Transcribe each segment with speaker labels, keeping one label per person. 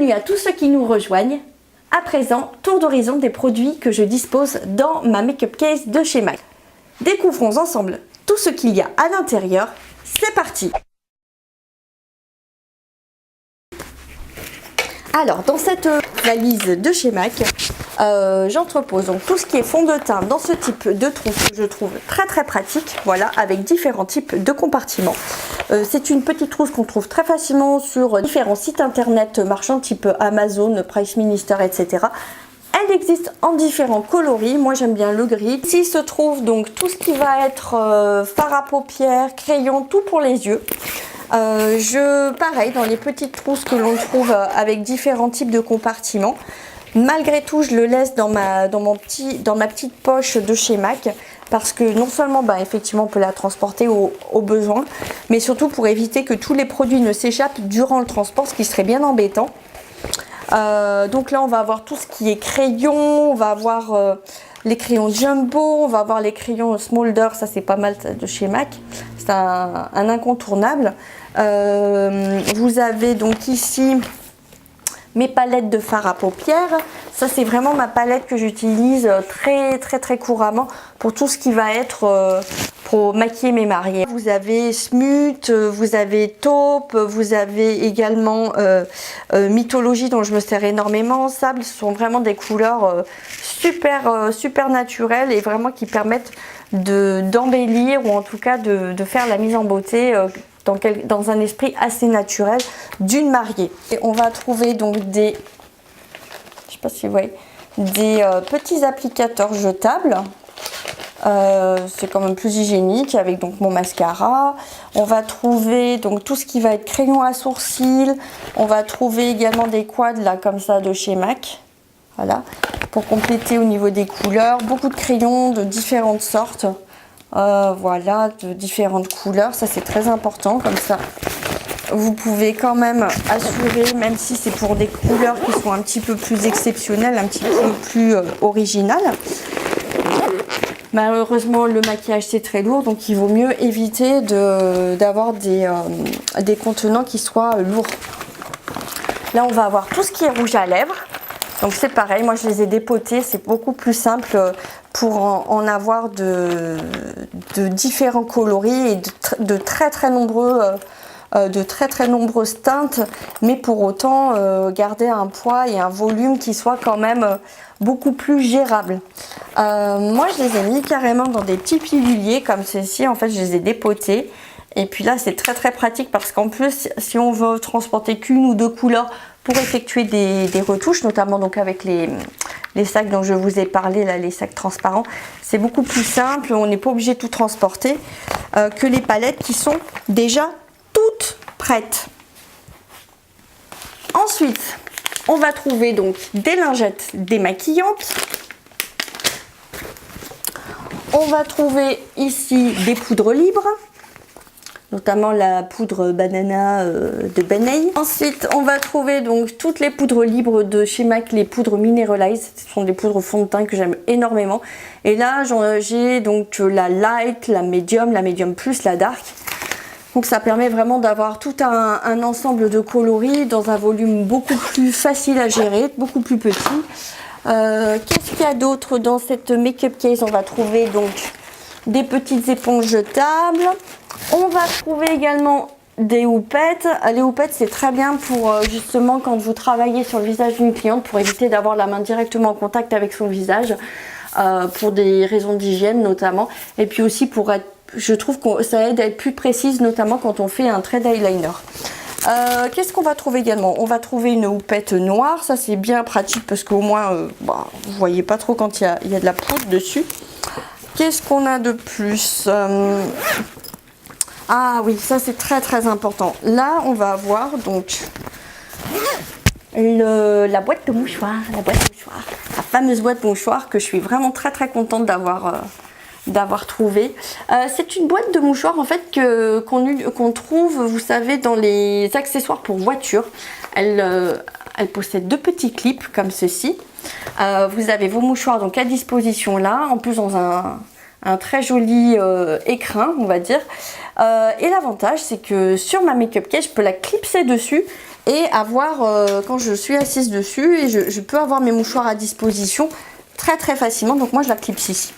Speaker 1: Bienvenue à tous ceux qui nous rejoignent. À présent, tour d'horizon des produits que je dispose dans ma make-up case de chez MAC. Découvrons ensemble tout ce qu'il y a à l'intérieur. C'est parti! Alors, dans cette valise de chez MAC, j'entrepose donc tout ce qui est fond de teint dans ce type de trousse que je trouve très pratique, voilà, avec différents types de compartiments. C'est une petite trousse qu'on trouve très facilement sur différents sites internet marchands type Amazon, Price Minister, etc. Elle existe en différents coloris, moi j'aime bien le gris. Ici se trouve donc tout ce qui va être fard à paupières, crayon, tout pour les yeux. Pareil, dans les petites trousses que l'on trouve avec différents types de compartiments. Malgré tout, je le laisse dans ma petite poche de chez MAC parce que non seulement, effectivement, on peut la transporter au besoin, mais surtout pour éviter que tous les produits ne s'échappent durant le transport, ce qui serait bien embêtant. Donc là, on va avoir tout ce qui est crayon, on va avoir les crayons Jumbo, on va avoir les crayons Smolder, ça c'est pas mal de chez MAC, c'est un incontournable. Vous avez donc ici mes palettes de fard à paupières. Ça c'est vraiment ma palette que j'utilise très couramment pour tout ce qui va être pour maquiller mes mariés. Vous avez Smut, vous avez Taupe, vous avez également Mythologie dont je me sers énormément. Sable, ce sont vraiment des couleurs super naturelles et vraiment qui permettent d'embellir ou en tout cas de faire la mise en beauté dans un esprit assez naturel d'une mariée. Et on va trouver donc je sais pas si vous voyez, des petits applicateurs jetables. C'est quand même plus hygiénique avec donc mon mascara. On va trouver donc tout ce qui va être crayon à sourcils. On va trouver également des quads là comme ça de chez MAC. Voilà, pour compléter au niveau des couleurs. Beaucoup de crayons de différentes sortes. Voilà, de différentes couleurs, ça c'est très important, comme ça vous pouvez quand même assurer, même si c'est pour des couleurs qui sont un petit peu plus exceptionnelles, un petit peu plus originales. Malheureusement le maquillage c'est très lourd, donc il vaut mieux éviter d'avoir des contenants qui soient lourds. Là on va avoir tout ce qui est rouge à lèvres. Donc c'est pareil, moi je les ai dépotés, c'est beaucoup plus simple pour en avoir de différents coloris et de très nombreuses teintes, mais pour autant garder un poids et un volume qui soit quand même beaucoup plus gérable. Moi je les ai mis carrément dans des petits piluliers comme ceci, en fait je les ai dépotés. Et puis là c'est très pratique parce qu'en plus si on veut transporter qu'une ou deux couleurs pour effectuer des retouches, notamment donc avec les sacs dont je vous ai parlé, là, les sacs transparents, c'est beaucoup plus simple, on n'est pas obligé de tout transporter que les palettes qui sont déjà toutes prêtes. Ensuite, on va trouver donc des lingettes démaquillantes. On va trouver ici des poudres libres, notamment la poudre banana de Benay. Ensuite, on va trouver donc toutes les poudres libres de chez MAC, les poudres Mineralize. Ce sont des poudres fond de teint que j'aime énormément. Et là, j'ai donc la light, la medium plus, la dark. Donc ça permet vraiment d'avoir tout un ensemble de coloris dans un volume beaucoup plus facile à gérer, beaucoup plus petit. Qu'est-ce qu'il y a d'autre dans cette make-up case? On va trouver donc des petites éponges jetables. On va trouver également des houpettes. Les houpettes c'est très bien pour justement quand vous travaillez sur le visage d'une cliente, pour éviter d'avoir la main directement en contact avec son visage, pour des raisons d'hygiène notamment, et puis aussi pour être, je trouve que ça aide à être plus précise, notamment quand on fait un trait d'eyeliner. Qu'est-ce qu'on va trouver également? On va trouver une houppette noire, ça c'est bien pratique parce qu'au moins vous voyez pas trop quand il y a de la poudre dessus. Qu'est-ce qu'on a de plus? Ah oui, ça c'est très important. Là, on va avoir donc la boîte de mouchoirs, la fameuse boîte de mouchoirs que je suis vraiment très contente d'avoir trouvé. C'est une boîte de mouchoirs en fait qu'on trouve, vous savez, dans les accessoires pour voiture. Elle possède deux petits clips comme ceci. Vous avez vos mouchoirs donc à disposition là, en plus dans un très joli écrin, on va dire. Et l'avantage c'est que sur ma make-up case je peux la clipser dessus et avoir, quand je suis assise dessus, et je peux avoir mes mouchoirs à disposition très très facilement. Donc moi je la clipse ici.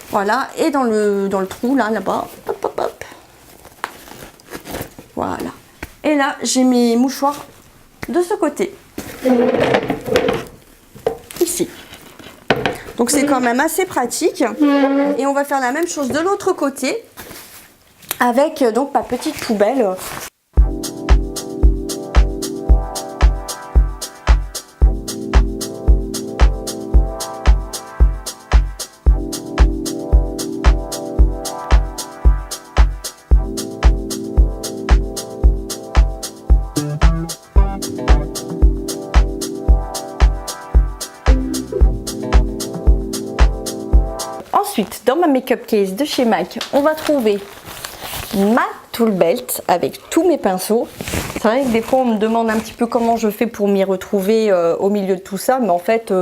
Speaker 1: Voilà, et dans le trou là-bas, hop hop hop. Voilà. Et là j'ai mes mouchoirs de ce côté. Ici. Donc c'est quand même assez pratique. Et on va faire la même chose de l'autre côté avec donc ma petite poubelle. Ensuite, dans ma make-up case de chez MAC, on va trouver ma tool belt avec tous mes pinceaux. C'est vrai que des fois on me demande un petit peu comment je fais pour m'y retrouver au milieu de tout ça, mais en fait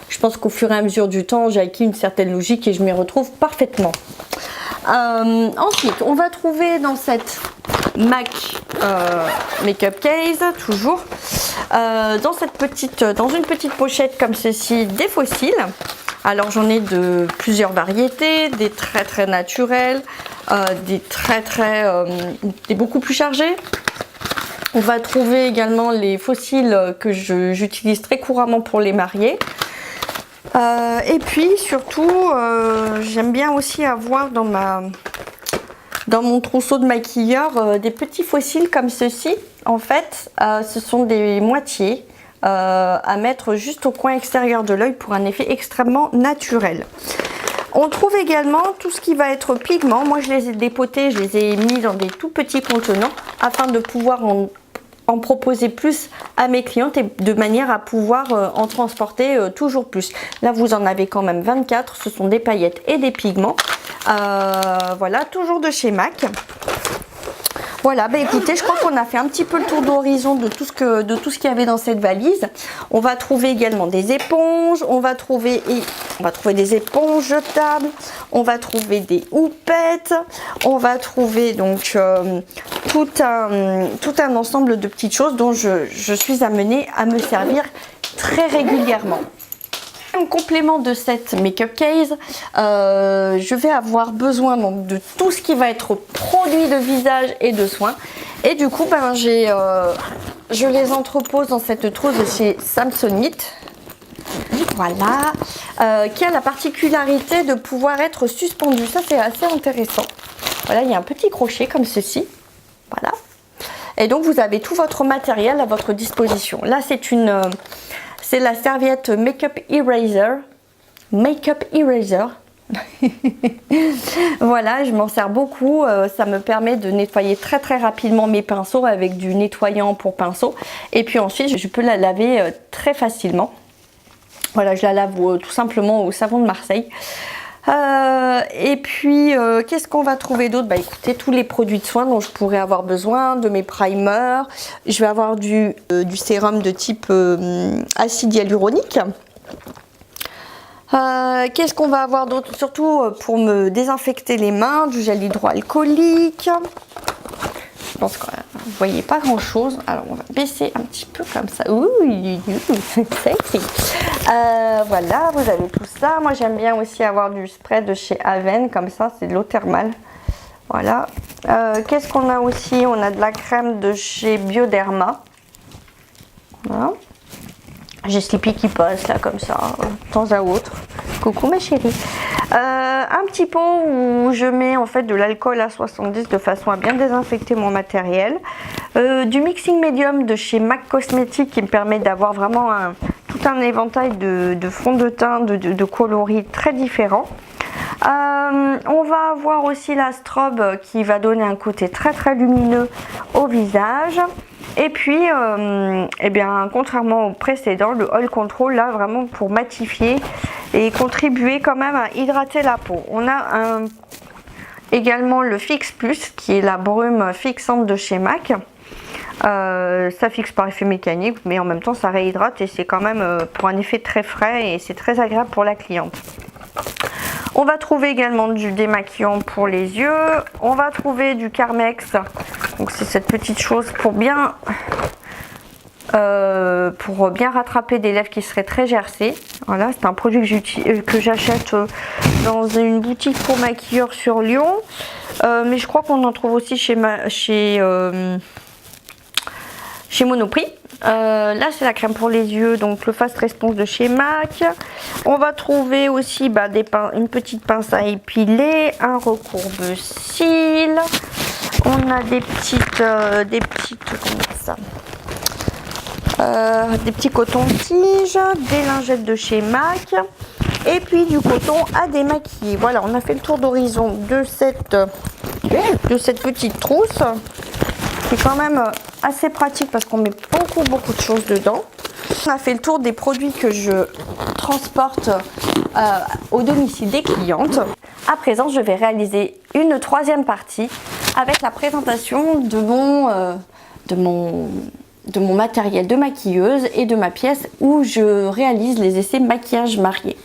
Speaker 1: je pense qu'au fur et à mesure du temps j'ai acquis une certaine logique et je m'y retrouve parfaitement. Ensuite on va trouver dans cette MAC make-up case toujours dans une petite pochette comme ceci des fossiles. Alors j'en ai de plusieurs variétés, des très naturels, des beaucoup plus chargés. On va trouver également les fossiles que j'utilise très couramment pour les mariés. Et puis surtout, j'aime bien aussi avoir dans mon trousseau de maquilleur des petits fossiles comme ceci. En fait, ce sont des moitiés à mettre juste au coin extérieur de l'œil pour un effet extrêmement naturel. On trouve également tout ce qui va être pigment. Moi je les ai dépotés, je les ai mis dans des tout petits contenants afin de pouvoir en proposer plus à mes clientes et de manière à pouvoir en transporter toujours plus. Là vous en avez quand même 24, ce sont des paillettes et des pigments. Voilà, toujours de chez MAC. Voilà, bah écoutez, je crois qu'on a fait un petit peu le tour d'horizon de tout ce qu'il y avait dans cette valise. On va trouver également des éponges, on va trouver des éponges jetables, on va trouver des houpettes, on va trouver donc tout un ensemble de petites choses dont je suis amenée à me servir très régulièrement. En complément de cette make-up case, je vais avoir besoin donc de tout ce qui va être produit de visage et de soins. Et du coup, ben, je les entrepose dans cette trousse de chez Samsonite. Voilà, qui a la particularité de pouvoir être suspendu. Ça, c'est assez intéressant. Voilà, il y a un petit crochet comme ceci. Voilà. Et donc, vous avez tout votre matériel à votre disposition. Là, c'est la serviette Makeup Eraser. Makeup Eraser. Voilà, je m'en sers beaucoup. Ça me permet de nettoyer très rapidement mes pinceaux avec du nettoyant pour pinceau. Et puis ensuite, je peux la laver très facilement. Voilà, je la lave tout simplement au savon de Marseille. Et puis, qu'est-ce qu'on va trouver d'autre? Bah écoutez, tous les produits de soins dont je pourrais avoir besoin, de mes primers. Je vais avoir du sérum de type acide hyaluronique. Qu'est-ce qu'on va avoir d'autre? Surtout pour me désinfecter les mains, du gel hydroalcoolique. Je pense que vous voyez pas grand chose. Alors on va baisser un petit peu comme ça. Ouh, sexy. Voilà, vous avez tout ça. Moi j'aime bien aussi avoir du spray de chez Aven, comme ça, c'est de l'eau thermale. Voilà. Qu'est-ce qu'on a aussi? On a de la crème de chez Bioderma. Voilà. J'ai Sleepy qui passe là comme ça, de temps à autre. Coucou ma chérie. Un petit pot où je mets en fait de l'alcool à 70 de façon à bien désinfecter mon matériel. Du mixing medium de chez MAC Cosmetics qui me permet d'avoir vraiment tout un éventail de fonds de teint, de coloris très différents. On va avoir aussi la strobe qui va donner un côté très lumineux au visage. Et puis, eh bien, contrairement au précédent, le Oil Control, là, vraiment pour matifier et contribuer quand même à hydrater la peau. On a également le Fix Plus, qui est la brume fixante de chez MAC. Ça fixe par effet mécanique, mais en même temps, ça réhydrate et c'est quand même pour un effet très frais et c'est très agréable pour la cliente. On va trouver également du démaquillant pour les yeux. On va trouver du Carmex. Donc c'est cette petite chose pour bien pour bien rattraper des lèvres qui seraient très gercées. Voilà, c'est un produit que j'achète dans une boutique pour maquilleurs sur Lyon. Mais je crois qu'on en trouve aussi chez Monoprix. Là c'est la crème pour les yeux, donc le Fast Response de chez MAC. On va trouver aussi une petite pince à épiler, un recourbe-cils. On a des petits cotons-tiges, des lingettes de chez MAC et puis du coton à démaquiller. Voilà, on a fait le tour d'horizon de cette petite trousse qui est quand même assez pratique parce qu'on met beaucoup de choses dedans. On a fait le tour des produits que je transporte au domicile des clientes. À présent, je vais réaliser une troisième partie avec la présentation de mon matériel de maquilleuse et de ma pièce où je réalise les essais maquillage marié.